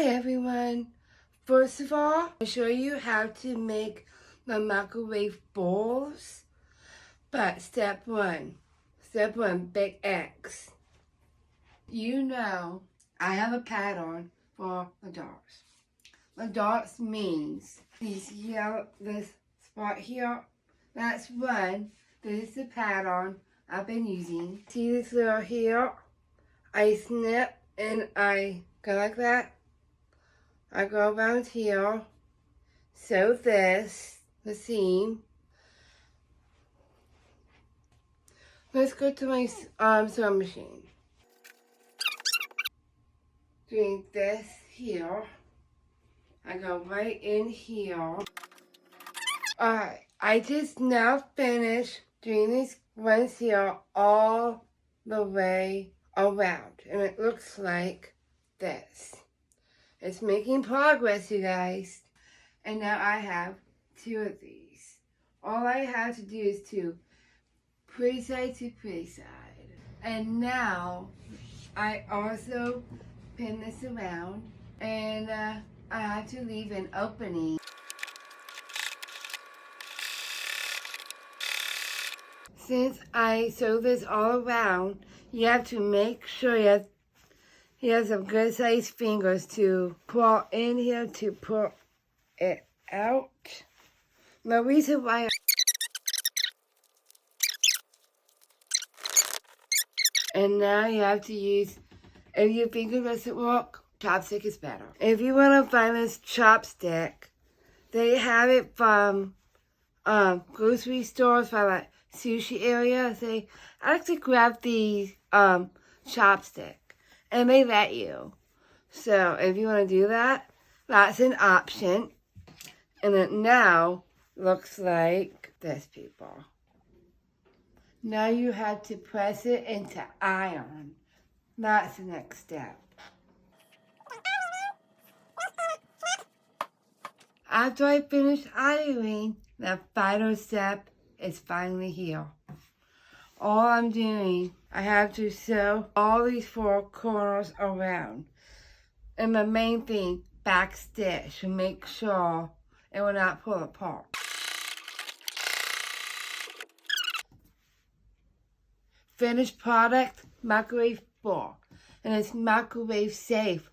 everyone. First of all, I'll show you how to make the microwave bowls. But step one, big X. You know I have a pattern for the dots. The dots means this spot here, that's one. This is the pattern I've been using. See this little here? I snip and I go like that. I go around here, sew this, the seam. Let's go to my sewing machine. Doing this here. I go right in here. Alright, I just now finished doing these ones here all the way around. And it looks like this. It's making progress, you guys. And now I have 2 of these. All I have to do is to pretty side to pretty side. And now I also pin this around, and I have to leave an opening. Since I sew this all around, you have to make sure you have some good sized fingers to pull in here to pull it out. The reason why and now you have to use, if your finger doesn't work, chopstick is better. If you want to find this chopstick, they have it from grocery stores, from like sushi area. I like to grab the chopstick, and they let you. So if you want to do that, that's an option. And it now looks like this, people. Now you have to press it into iron. That's the next step. After I finish ironing, the final step is finally here. All I'm doing, I have to sew all these 4 corners around. And the main thing, back stitch to make sure it will not pull apart. Finished product, microwave bowl. And it's microwave safe